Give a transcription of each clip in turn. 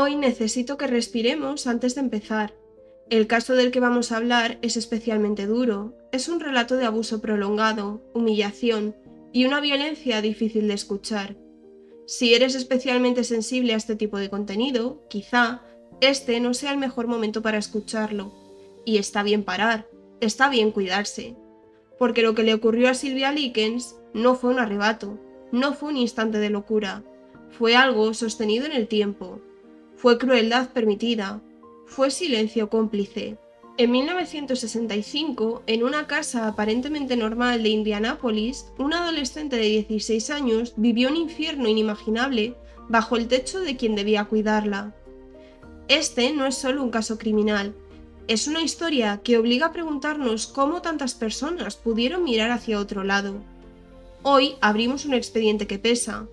Hoy necesito que respiremos antes de empezar. El caso del que vamos a hablar es especialmente duro. Es un relato de abuso prolongado, humillación y una violencia difícil de escuchar. Si eres especialmente sensible a este tipo de contenido, quizá este no sea el mejor momento para escucharlo. Y está bien parar, está bien cuidarse. Porque lo que le ocurrió a Sylvia Likens no fue un arrebato, no fue un instante de locura, fue algo sostenido en el tiempo. Fue crueldad permitida, fue silencio cómplice. En 1965, en una casa aparentemente normal de Indianápolis, una adolescente de 16 años vivió un infierno inimaginable bajo el techo de quien debía cuidarla. Este no es solo un caso criminal, es una historia que obliga a preguntarnos cómo tantas personas pudieron mirar hacia otro lado. Hoy abrimos un expediente que pesa.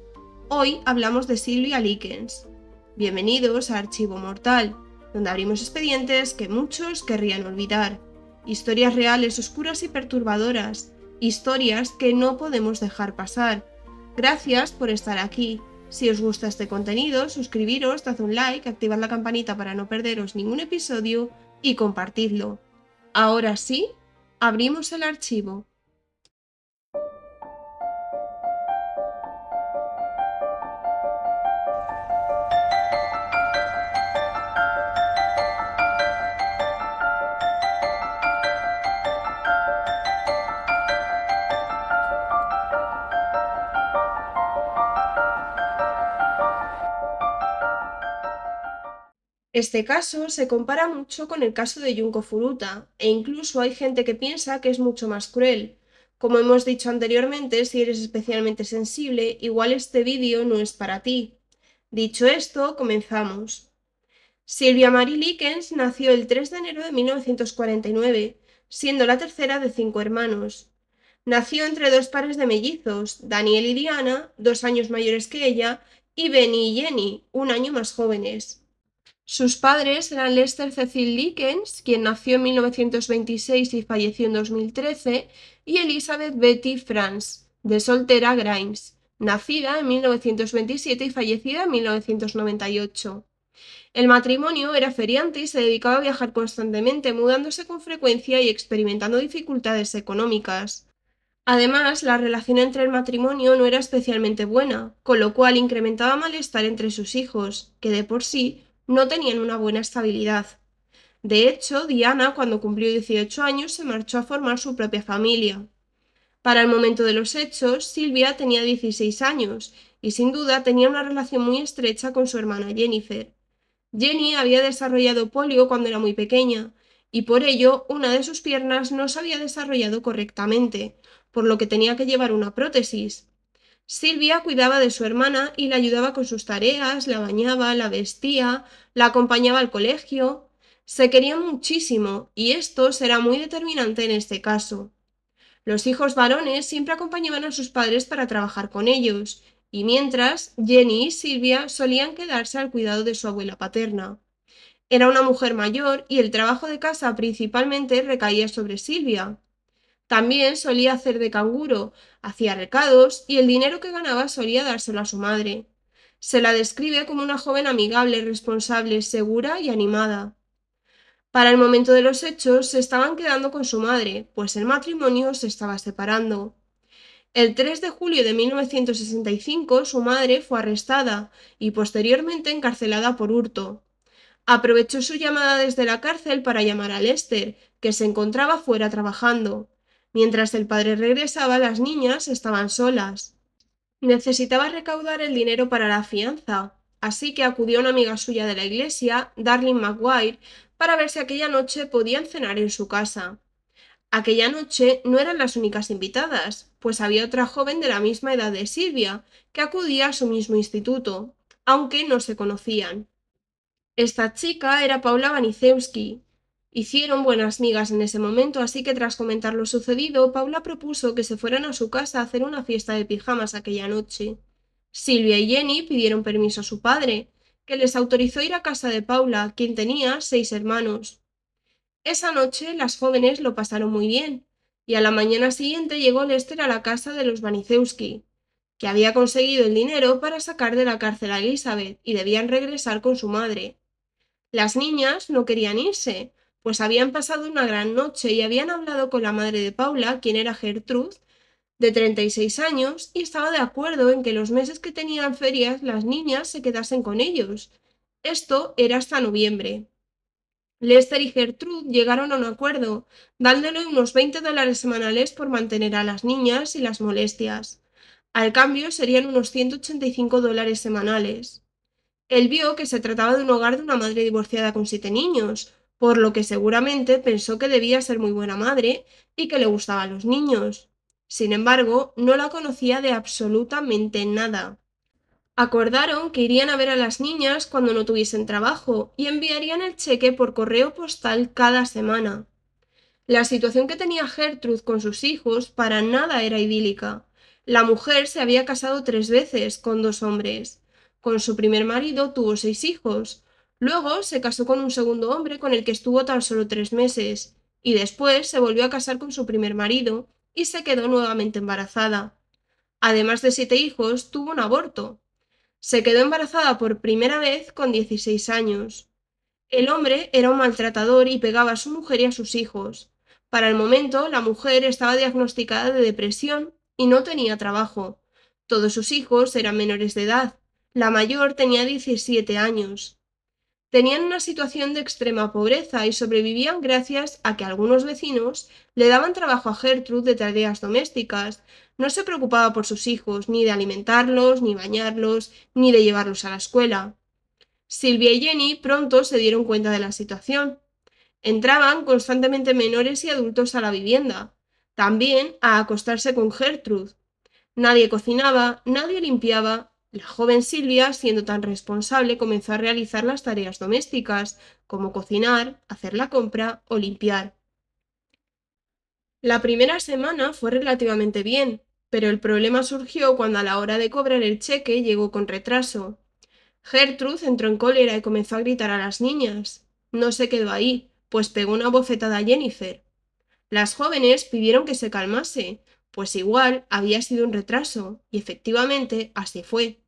Hoy hablamos de Sylvia Likens. Bienvenidos a Archivo Mortal, donde abrimos expedientes que muchos querrían olvidar. Historias reales, oscuras y perturbadoras. Historias que no podemos dejar pasar. Gracias por estar aquí. Si os gusta este contenido, suscribiros, dad un like, activad la campanita para no perderos ningún episodio y compartidlo. Ahora sí, abrimos el archivo. Este caso se compara mucho con el caso de Junko Furuta, e incluso hay gente que piensa que es mucho más cruel. Como hemos dicho anteriormente, si eres especialmente sensible, igual este vídeo no es para ti. Dicho esto, comenzamos. Sylvia Marie Likens nació el 3 de enero de 1949, siendo la tercera de 5 hermanos. Nació entre dos pares de mellizos, Daniel y Diana, 2 años mayores que ella, y Benny y Jenny, 1 año más jóvenes. Sus padres eran Lester Cecil Likens, quien nació en 1926 y falleció en 2013, y Elizabeth Betty Franz, de soltera Grimes, nacida en 1927 y fallecida en 1998. El matrimonio era feriante y se dedicaba a viajar constantemente, mudándose con frecuencia y experimentando dificultades económicas. Además, la relación entre el matrimonio no era especialmente buena, con lo cual incrementaba malestar entre sus hijos, que de por sí no tenían una buena estabilidad. De hecho, Diana, cuando cumplió 18 años, se marchó a formar su propia familia. Para el momento de los hechos, Sylvia tenía 16 años y sin duda tenía una relación muy estrecha con su hermana Jennifer. Jenny había desarrollado polio cuando era muy pequeña, y por ello una de sus piernas no se había desarrollado correctamente, por lo que tenía que llevar una prótesis. Sylvia cuidaba de su hermana y la ayudaba con sus tareas, la bañaba, la vestía, la acompañaba al colegio. Se querían muchísimo, y esto será muy determinante en este caso. Los hijos varones siempre acompañaban a sus padres para trabajar con ellos, y mientras, Jenny y Sylvia solían quedarse al cuidado de su abuela paterna. Era una mujer mayor y el trabajo de casa principalmente recaía sobre Sylvia. También solía hacer de canguro, hacía recados y el dinero que ganaba solía dárselo a su madre. Se la describe como una joven amigable, responsable, segura y animada. Para el momento de los hechos se estaban quedando con su madre, pues el matrimonio se estaba separando. El 3 de julio de 1965 su madre fue arrestada y posteriormente encarcelada por hurto. Aprovechó su llamada desde la cárcel para llamar a Lester, que se encontraba fuera trabajando. Mientras el padre regresaba, las niñas estaban solas. Necesitaba recaudar el dinero para la fianza, así que acudió a una amiga suya de la iglesia, Darlene Maguire, para ver si aquella noche podían cenar en su casa. Aquella noche no eran las únicas invitadas, pues había otra joven de la misma edad de Silvia, que acudía a su mismo instituto, aunque no se conocían. Esta chica era Paula Wanicewski. Hicieron buenas migas en ese momento, así que tras comentar lo sucedido, Paula propuso que se fueran a su casa a hacer una fiesta de pijamas aquella noche. Silvia y Jenny pidieron permiso a su padre, que les autorizó ir a casa de Paula, quien tenía 6 hermanos. Esa noche las jóvenes lo pasaron muy bien, y a la mañana siguiente llegó Lester a la casa de los Wanicewski. que había conseguido el dinero para sacar de la cárcel a Elizabeth y debían regresar con su madre. Las niñas no querían irse, pues habían pasado una gran noche y habían hablado con la madre de Paula, quien era Gertrude, de 36 años, y estaba de acuerdo en que los meses que tenían ferias las niñas se quedasen con ellos. Esto era hasta noviembre. Lester y Gertrude llegaron a un acuerdo, dándole unos $20 semanales por mantener a las niñas y las molestias. Al cambio serían unos $185 semanales. Él vio que se trataba de un hogar de una madre divorciada con 7 niños, por lo que seguramente pensó que debía ser muy buena madre y que le gustaban los niños. Sin embargo, no la conocía de absolutamente nada. Acordaron que irían a ver a las niñas cuando no tuviesen trabajo y enviarían el cheque por correo postal cada semana. La situación que tenía Gertrude con sus hijos para nada era idílica. La mujer se había casado 3 veces con 2 hombres. Con su primer marido tuvo 6 hijos. Luego se casó con un segundo hombre con el que estuvo tan solo 3 meses. Y después se volvió a casar con su primer marido y se quedó nuevamente embarazada. Además de 7 hijos, tuvo un aborto. Se quedó embarazada por primera vez con 16 años. El hombre era un maltratador y pegaba a su mujer y a sus hijos. Para el momento, la mujer estaba diagnosticada de depresión y no tenía trabajo. Todos sus hijos eran menores de edad. La mayor tenía 17 años. Tenían una situación de extrema pobreza y sobrevivían gracias a que algunos vecinos le daban trabajo a Gertrude de tareas domésticas. No se preocupaba por sus hijos, ni de alimentarlos, ni bañarlos, ni de llevarlos a la escuela. Silvia y Jenny pronto se dieron cuenta de la situación. Entraban constantemente menores y adultos a la vivienda, también a acostarse con Gertrude. Nadie cocinaba, nadie limpiaba. La joven Silvia, siendo tan responsable, comenzó a realizar las tareas domésticas, como cocinar, hacer la compra o limpiar. La primera semana fue relativamente bien, pero el problema surgió cuando a la hora de cobrar el cheque llegó con retraso. Gertrude entró en cólera y comenzó a gritar a las niñas. No se quedó ahí, pues pegó una bofetada a Jennifer. Las jóvenes pidieron que se calmase, pues igual había sido un retraso, y efectivamente así fue.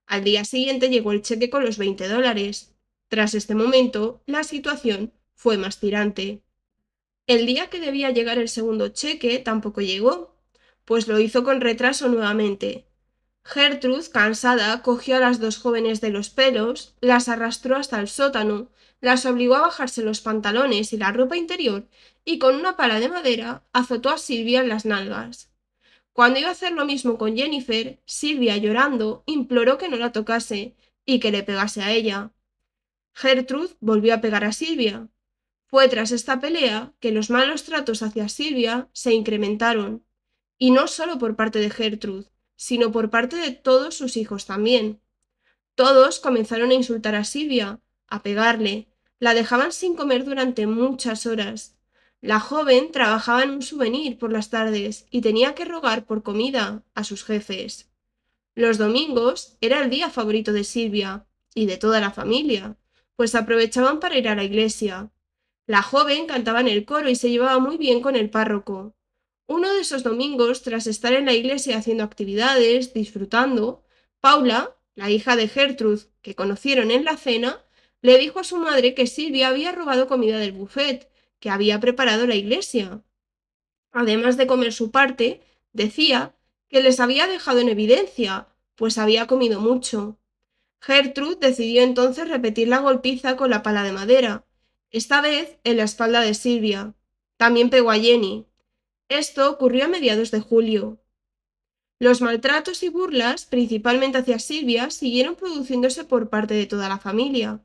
Al día siguiente llegó el cheque con los $20. Tras este momento, la situación fue más tirante. El día que debía llegar el segundo cheque tampoco llegó, pues lo hizo con retraso nuevamente. Gertrude, cansada, cogió a las 2 jóvenes de los pelos, las arrastró hasta el sótano, las obligó a bajarse los pantalones y la ropa interior y con una pala de madera azotó a Silvia en las nalgas. Cuando iba a hacer lo mismo con Jennifer, Silvia, llorando, imploró que no la tocase y que le pegase a ella. Gertrude volvió a pegar a Silvia. Fue tras esta pelea que los malos tratos hacia Silvia se incrementaron, y no solo por parte de Gertrude, sino por parte de todos sus hijos también. Todos comenzaron a insultar a Silvia, a pegarle, la dejaban sin comer durante muchas horas. La joven trabajaba en un souvenir por las tardes y tenía que rogar por comida a sus jefes. Los domingos era el día favorito de Silvia y de toda la familia, pues aprovechaban para ir a la iglesia. La joven cantaba en el coro y se llevaba muy bien con el párroco. Uno de esos domingos, tras estar en la iglesia haciendo actividades, disfrutando, Paula, la hija de Gertrude, que conocieron en la cena, le dijo a su madre que Silvia había robado comida del buffet que había preparado la iglesia. Además de comer su parte, decía que les había dejado en evidencia, pues había comido mucho. Gertrude decidió entonces repetir la golpiza con la pala de madera, esta vez en la espalda de Silvia. También pegó a Jenny. Esto ocurrió a mediados de julio. Los maltratos y burlas, principalmente hacia Silvia, siguieron produciéndose por parte de toda la familia.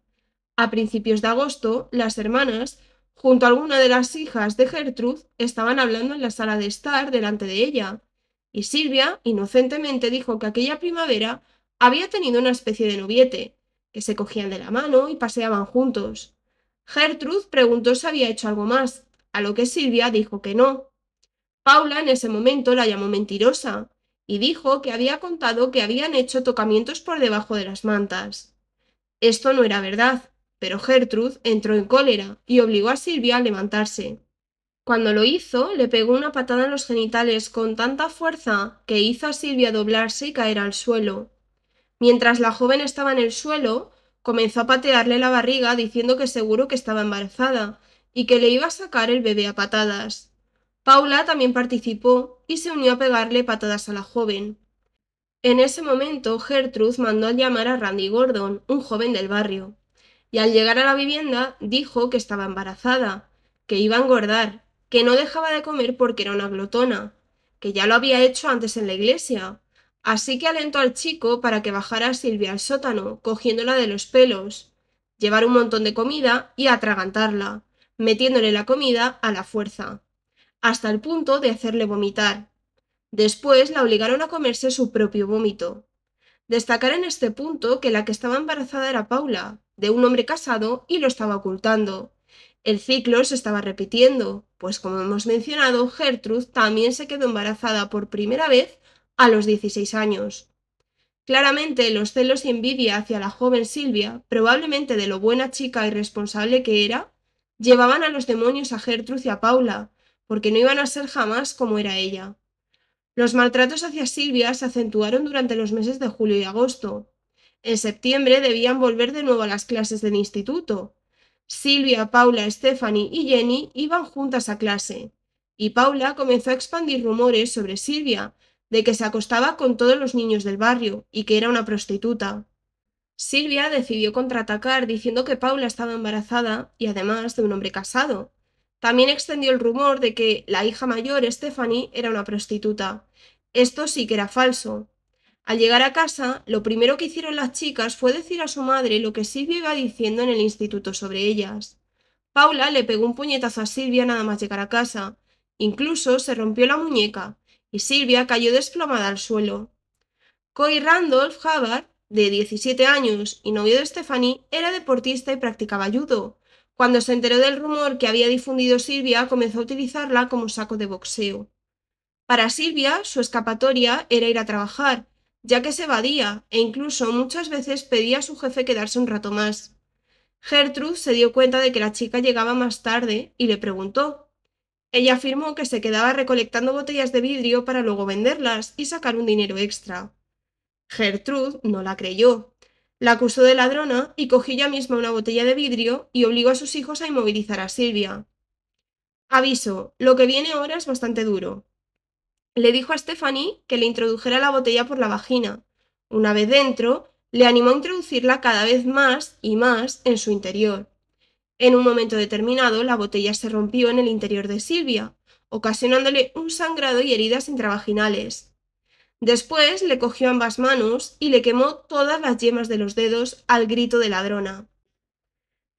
A principios de agosto, las hermanas, junto a alguna de las hijas de Gertrude, estaban hablando en la sala de estar delante de ella, y Silvia inocentemente dijo que aquella primavera había tenido una especie de noviete, que se cogían de la mano y paseaban juntos. Gertrude preguntó si había hecho algo más, a lo que Silvia dijo que no. Paula en ese momento la llamó mentirosa y dijo que había contado que habían hecho tocamientos por debajo de las mantas. Esto no era verdad, pero Gertrude entró en cólera y obligó a Silvia a levantarse. Cuando lo hizo, le pegó una patada en los genitales con tanta fuerza que hizo a Silvia doblarse y caer al suelo. Mientras la joven estaba en el suelo, comenzó a patearle la barriga diciendo que seguro que estaba embarazada y que le iba a sacar el bebé a patadas. Paula también participó y se unió a pegarle patadas a la joven. En ese momento, Gertrude mandó a llamar a Randy Gordon, un joven del barrio, y al llegar a la vivienda dijo que estaba embarazada, que iba a engordar, que no dejaba de comer porque era una glotona, que ya lo había hecho antes en la iglesia. Así que alentó al chico para que bajara a Silvia al sótano, cogiéndola de los pelos, llevar un montón de comida y atragantarla, metiéndole la comida a la fuerza, hasta el punto de hacerle vomitar. Después la obligaron a comerse su propio vómito. Destacar en este punto que la que estaba embarazada era Paula, de un hombre casado, y lo estaba ocultando. El ciclo se estaba repitiendo, pues como hemos mencionado, Gertrude también se quedó embarazada por primera vez a los 16 años. Claramente los celos y envidia hacia la joven Silvia, probablemente de lo buena chica y responsable que era, llevaban a los demonios a Gertrude y a Paula, porque no iban a ser jamás como era ella. Los maltratos hacia Silvia se acentuaron durante los meses de julio y agosto. En septiembre debían volver de nuevo a las clases del instituto. Silvia, Paula, Stephanie y Jenny iban juntas a clase, y Paula comenzó a expandir rumores sobre Silvia, de que se acostaba con todos los niños del barrio y que era una prostituta. Silvia decidió contraatacar diciendo que Paula estaba embarazada y además de un hombre casado. También extendió el rumor de que la hija mayor, Stephanie, era una prostituta. Esto sí que era falso. Al llegar a casa, lo primero que hicieron las chicas fue decir a su madre lo que Silvia iba diciendo en el instituto sobre ellas. Paula le pegó un puñetazo a Silvia nada más llegar a casa. Incluso se rompió la muñeca, y Silvia cayó desplomada al suelo. Coy Randolph Hubbard, de 17 años y novio de Stephanie, era deportista y practicaba judo. Cuando se enteró del rumor que había difundido Silvia, comenzó a utilizarla como saco de boxeo. Para Silvia, su escapatoria era ir a trabajar, ya que se evadía e incluso muchas veces pedía a su jefe quedarse un rato más. Gertrude se dio cuenta de que la chica llegaba más tarde y le preguntó. Ella afirmó que se quedaba recolectando botellas de vidrio para luego venderlas y sacar un dinero extra. Gertrude no la creyó. La acusó de ladrona y cogió ella misma una botella de vidrio y obligó a sus hijos a inmovilizar a Silvia. Aviso, lo que viene ahora es bastante duro. Le dijo a Stephanie que le introdujera la botella por la vagina. Una vez dentro, le animó a introducirla cada vez más y más en su interior. En un momento determinado, la botella se rompió en el interior de Silvia, ocasionándole un sangrado y heridas intravaginales. Después le cogió ambas manos y le quemó todas las yemas de los dedos al grito de ladrona.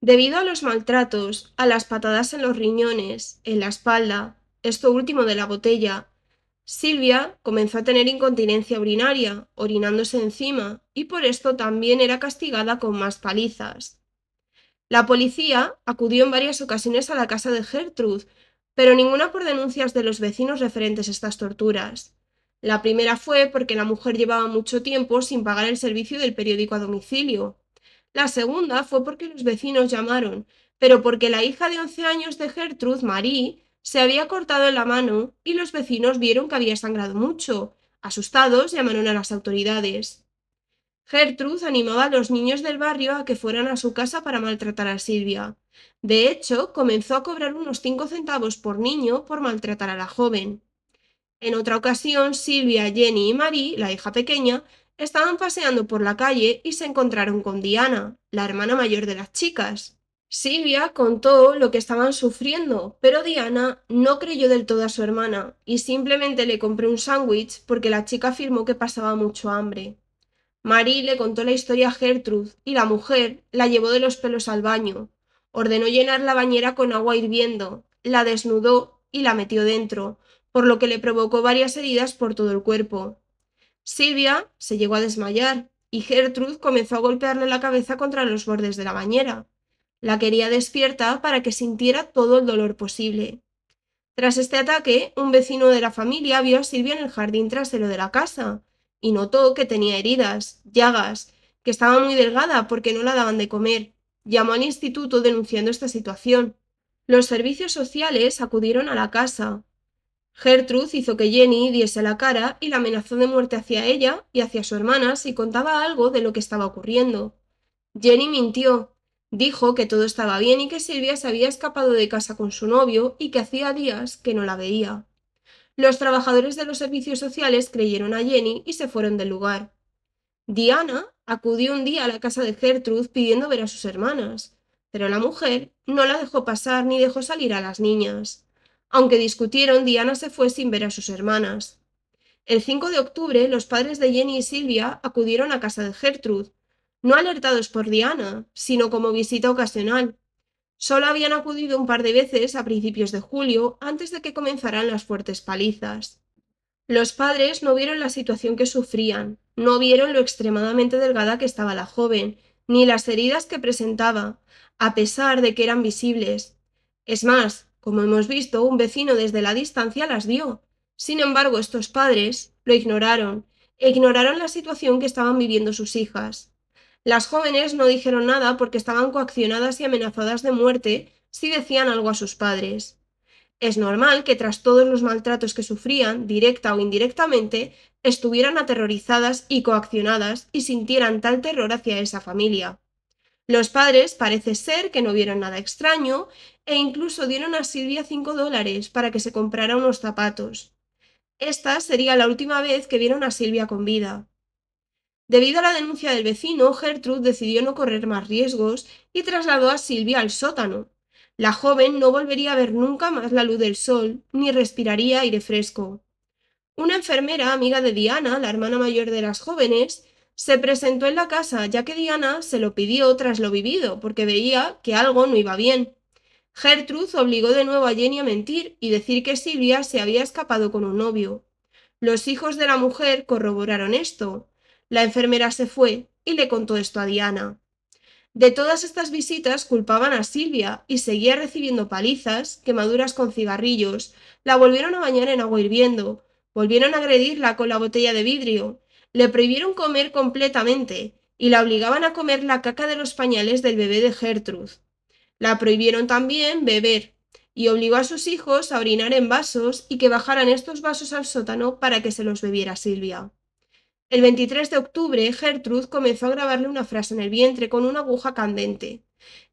Debido a los maltratos, a las patadas en los riñones, en la espalda, esto último de la botella, Silvia comenzó a tener incontinencia urinaria, orinándose encima, y por esto también era castigada con más palizas. La policía acudió en varias ocasiones a la casa de Gertrude, pero ninguna por denuncias de los vecinos referentes a estas torturas. La primera fue porque la mujer llevaba mucho tiempo sin pagar el servicio del periódico a domicilio. La segunda fue porque los vecinos llamaron, pero porque la hija de 11 años de Gertrude, Marie, se había cortado en la mano y los vecinos vieron que había sangrado mucho. Asustados, llamaron a las autoridades. Gertrude animaba a los niños del barrio a que fueran a su casa para maltratar a Silvia. De hecho, comenzó a cobrar unos 5 centavos por niño por maltratar a la joven. En otra ocasión, Silvia, Jenny y Marie, la hija pequeña, estaban paseando por la calle y se encontraron con Diana, la hermana mayor de las chicas. Silvia contó lo que estaban sufriendo, pero Diana no creyó del todo a su hermana y simplemente le compró un sándwich porque la chica afirmó que pasaba mucho hambre. Marie le contó la historia a Gertrude y la mujer la llevó de los pelos al baño. Ordenó llenar la bañera con agua hirviendo, la desnudó y la metió dentro, por lo que le provocó varias heridas por todo el cuerpo. Silvia se llegó a desmayar y Gertrude comenzó a golpearle la cabeza contra los bordes de la bañera. La quería despierta para que sintiera todo el dolor posible. Tras este ataque, un vecino de la familia vio a Silvia en el jardín trasero de la casa y notó que tenía heridas, llagas, que estaba muy delgada porque no la daban de comer. Llamó al instituto denunciando esta situación. Los servicios sociales acudieron a la casa. Gertrude hizo que Jenny diese la cara y la amenazó de muerte hacia ella y hacia su hermana si contaba algo de lo que estaba ocurriendo. Jenny mintió. Dijo que todo estaba bien y que Silvia se había escapado de casa con su novio y que hacía días que no la veía. Los trabajadores de los servicios sociales creyeron a Jenny y se fueron del lugar. Diana acudió un día a la casa de Gertrude pidiendo ver a sus hermanas, pero la mujer no la dejó pasar ni dejó salir a las niñas. Aunque discutieron, Diana se fue sin ver a sus hermanas. El 5 de octubre, los padres de Jenny y Silvia acudieron a casa de Gertrude, no alertados por Diana, sino como visita ocasional. Solo habían acudido un par de veces a principios de julio, antes de que comenzaran las fuertes palizas. Los padres no vieron la situación que sufrían, no vieron lo extremadamente delgada que estaba la joven, ni las heridas que presentaba, a pesar de que eran visibles. Es más, como hemos visto, un vecino desde la distancia las vio. Sin embargo, estos padres lo ignoraron, e ignoraron la situación que estaban viviendo sus hijas. Las jóvenes no dijeron nada porque estaban coaccionadas y amenazadas de muerte si decían algo a sus padres. Es normal que tras todos los maltratos que sufrían, directa o indirectamente, estuvieran aterrorizadas y coaccionadas y sintieran tal terror hacia esa familia. Los padres parece ser que no vieron nada extraño e incluso dieron a Silvia $5 para que se comprara unos zapatos. Esta sería la última vez que vieron a Silvia con vida. Debido a la denuncia del vecino, Gertrude decidió no correr más riesgos y trasladó a Silvia al sótano. La joven no volvería a ver nunca más la luz del sol, ni respiraría aire fresco. Una enfermera, amiga de Diana, la hermana mayor de las jóvenes, se presentó en la casa, ya que Diana se lo pidió tras lo vivido, porque veía que algo no iba bien. Gertrude obligó de nuevo a Jenny a mentir y decir que Silvia se había escapado con un novio. Los hijos de la mujer corroboraron esto. La enfermera se fue y le contó esto a Diana. De todas estas visitas culpaban a Silvia y seguía recibiendo palizas, quemaduras con cigarrillos, la volvieron a bañar en agua hirviendo, volvieron a agredirla con la botella de vidrio, le prohibieron comer completamente y la obligaban a comer la caca de los pañales del bebé de Gertrude. La prohibieron también beber y obligó a sus hijos a orinar en vasos y que bajaran estos vasos al sótano para que se los bebiera Silvia. El 23 de octubre, Gertrude comenzó a grabarle una frase en el vientre con una aguja candente.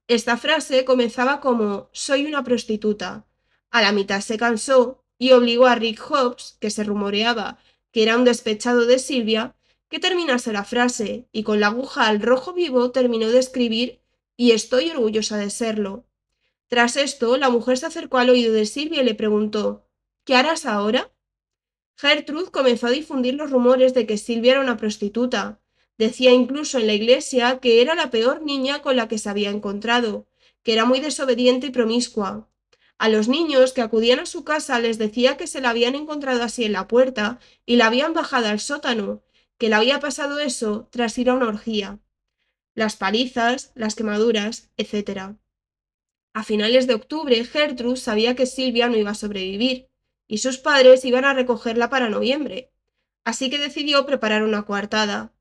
Esta frase comenzaba como «Soy una prostituta». A la mitad se cansó y obligó a Rick Hobbs, que se rumoreaba que era un despechado de Silvia, que terminase la frase y con la aguja al rojo vivo terminó de escribir «Y estoy orgullosa de serlo». Tras esto, la mujer se acercó al oído de Silvia y le preguntó «¿Qué harás ahora?». Gertrude comenzó a difundir los rumores de que Silvia era una prostituta. Decía incluso en la iglesia que era la peor niña con la que se había encontrado, que era muy desobediente y promiscua. A los niños que acudían a su casa les decía que se la habían encontrado así en la puerta y la habían bajado al sótano, que le había pasado eso tras ir a una orgía. Las palizas, las quemaduras, etc. A finales de octubre, Gertrude sabía que Silvia no iba a sobrevivir, y sus padres iban a recogerla para noviembre, así que decidió preparar una coartada.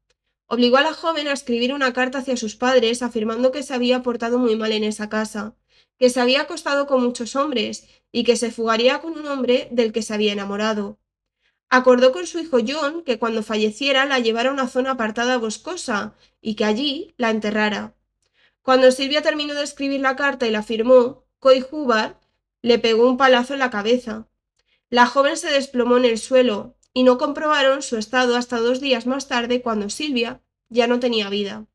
Obligó a la joven a escribir una carta hacia sus padres afirmando que se había portado muy mal en esa casa, que se había acostado con muchos hombres y que se fugaría con un hombre del que se había enamorado. Acordó con su hijo John que cuando falleciera la llevara a una zona apartada boscosa y que allí la enterrara. Cuando Silvia terminó de escribir la carta y la firmó, Coy Hubbard le pegó un palazo en la cabeza. La joven se desplomó en el suelo y no comprobaron su estado hasta 2 días más tarde cuando Silvia ya no tenía vida.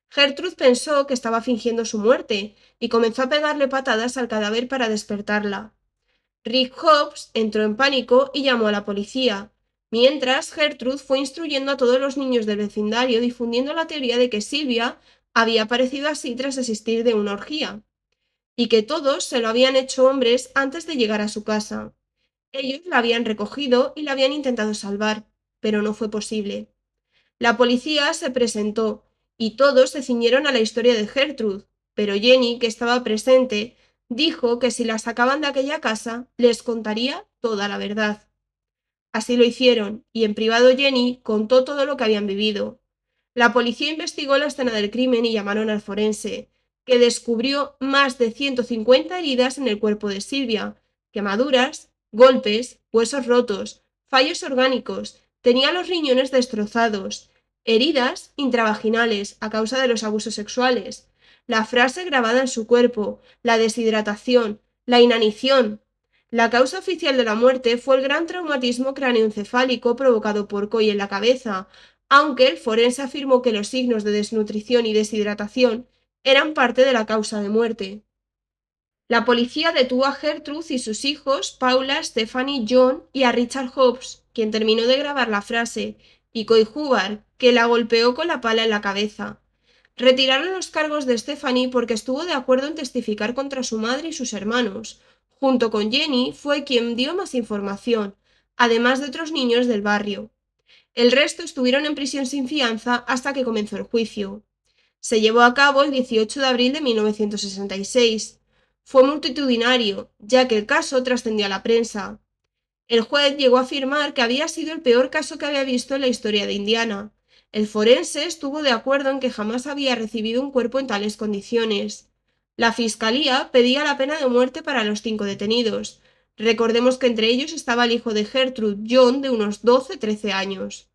Gertrude pensó que estaba fingiendo su muerte y comenzó a pegarle patadas al cadáver para despertarla. Rick Hobbs entró en pánico y llamó a la policía, mientras Gertrude fue instruyendo a todos los niños del vecindario difundiendo la teoría de que Silvia había aparecido así tras asistir de una orgía, y que todos se lo habían hecho hombres antes de llegar a su casa. Ellos la habían recogido y la habían intentado salvar, pero no fue posible. La policía se presentó y todos se ciñeron a la historia de Gertrude, pero Jenny, que estaba presente, dijo que si la sacaban de aquella casa, les contaría toda la verdad. Así lo hicieron, y en privado Jenny contó todo lo que habían vivido. La policía investigó la escena del crimen y llamaron al forense, que descubrió más de 150 heridas en el cuerpo de Silvia, quemaduras, golpes, huesos rotos, fallos orgánicos, tenía los riñones destrozados, heridas intravaginales a causa de los abusos sexuales, la frase grabada en su cuerpo, la deshidratación, la inanición. La causa oficial de la muerte fue el gran traumatismo cráneoencefálico provocado por Coy en la cabeza, aunque el forense afirmó que los signos de desnutrición y deshidratación eran parte de la causa de muerte. La policía detuvo a Gertrude y sus hijos, Paula, Stephanie, John, y a Richard Hobbs, quien terminó de grabar la frase, y Coy Hubbard, que la golpeó con la pala en la cabeza. Retiraron los cargos de Stephanie porque estuvo de acuerdo en testificar contra su madre y sus hermanos. Junto con Jenny fue quien dio más información, además de otros niños del barrio. El resto estuvieron en prisión sin fianza hasta que comenzó el juicio. Se llevó a cabo el 18 de abril de 1966. Fue multitudinario, ya que el caso trascendió a la prensa. El juez llegó a afirmar que había sido el peor caso que había visto en la historia de Indiana. El forense estuvo de acuerdo en que jamás había recibido un cuerpo en tales condiciones. La fiscalía pedía la pena de muerte para los 5 detenidos. Recordemos que entre ellos estaba el hijo de Gertrude, John, de unos 12-13 años.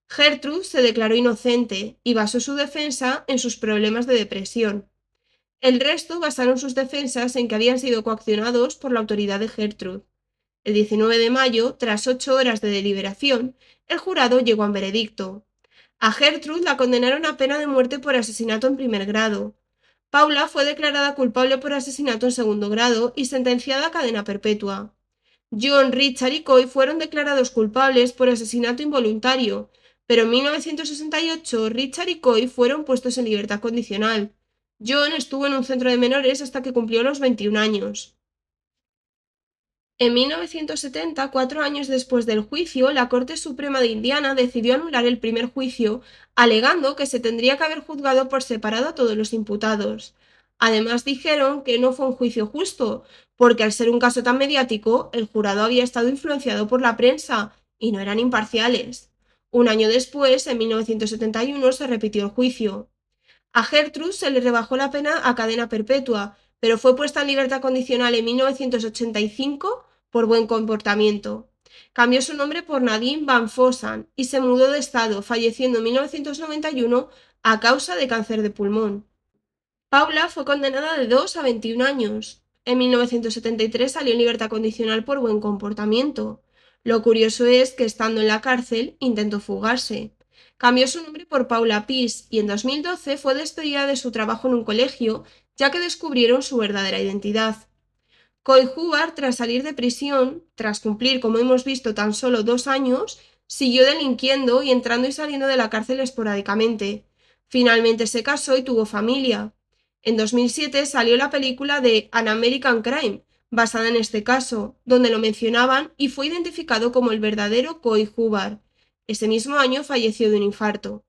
Gertrude se declaró inocente y basó su defensa en sus problemas de depresión. El resto basaron sus defensas en que habían sido coaccionados por la autoridad de Gertrude. El 19 de mayo, tras 8 horas de deliberación, el jurado llegó a un veredicto. A Gertrude la condenaron a pena de muerte por asesinato en primer grado. Paula fue declarada culpable por asesinato en segundo grado y sentenciada a cadena perpetua. John, Richard y Coy fueron declarados culpables por asesinato involuntario, pero en 1968 Richard y Coy fueron puestos en libertad condicional. John estuvo en un centro de menores hasta que cumplió los 21 años. En 1970, 4 años después del juicio, la Corte Suprema de Indiana decidió anular el primer juicio, alegando que se tendría que haber juzgado por separado a todos los imputados. Además, dijeron que no fue un juicio justo, porque al ser un caso tan mediático, el jurado había estado influenciado por la prensa y no eran imparciales. Un año después, en 1971, se repitió el juicio. A Gertrude se le rebajó la pena a cadena perpetua, pero fue puesta en libertad condicional en 1985 por buen comportamiento. Cambió su nombre por Nadine Van Fossan y se mudó de estado, falleciendo en 1991 a causa de cáncer de pulmón. Paula fue condenada de 2 a 21 años. En 1973 salió en libertad condicional por buen comportamiento. Lo curioso es que, estando en la cárcel, intentó fugarse. Cambió su nombre por Paula Peace y en 2012 fue despedida de su trabajo en un colegio, ya que descubrieron su verdadera identidad. Coy Hubbard, tras salir de prisión, tras cumplir, como hemos visto, tan solo 2 años, siguió delinquiendo y entrando y saliendo de la cárcel esporádicamente. Finalmente se casó y tuvo familia. En 2007 salió la película de An American Crime, basada en este caso, donde lo mencionaban y fue identificado como el verdadero Coy Hubbard. Ese mismo año falleció de un infarto.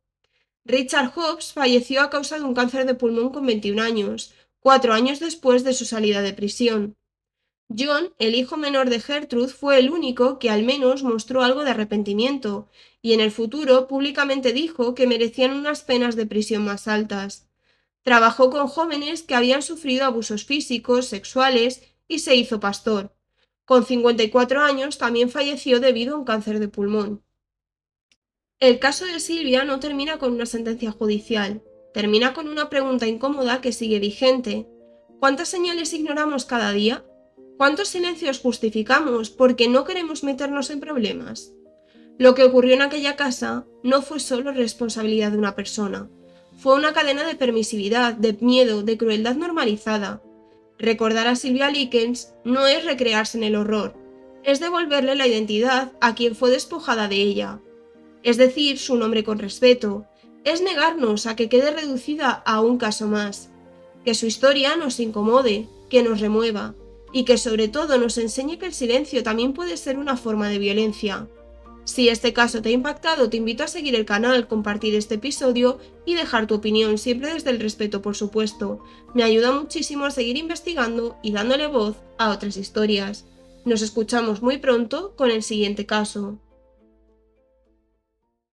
Richard Hobbs falleció a causa de un cáncer de pulmón con 21 años, 4 años después de su salida de prisión. John, el hijo menor de Gertrude, fue el único que al menos mostró algo de arrepentimiento, y en el futuro públicamente dijo que merecían unas penas de prisión más altas. Trabajó con jóvenes que habían sufrido abusos físicos, sexuales, y se hizo pastor. Con 54 años también falleció debido a un cáncer de pulmón. El caso de Silvia no termina con una sentencia judicial, termina con una pregunta incómoda que sigue vigente. ¿Cuántas señales ignoramos cada día? ¿Cuántos silencios justificamos porque no queremos meternos en problemas? Lo que ocurrió en aquella casa no fue solo responsabilidad de una persona, fue una cadena de permisividad, de miedo, de crueldad normalizada. Recordar a Silvia Likens no es recrearse en el horror, es devolverle la identidad a quien fue despojada de ella. Es decir, su nombre con respeto, es negarnos a que quede reducida a un caso más, que su historia nos incomode, que nos remueva, y que sobre todo nos enseñe que el silencio también puede ser una forma de violencia. Si este caso te ha impactado, te invito a seguir el canal, compartir este episodio y dejar tu opinión, siempre desde el respeto, por supuesto. Me ayuda muchísimo a seguir investigando y dándole voz a otras historias. Nos escuchamos muy pronto con el siguiente caso.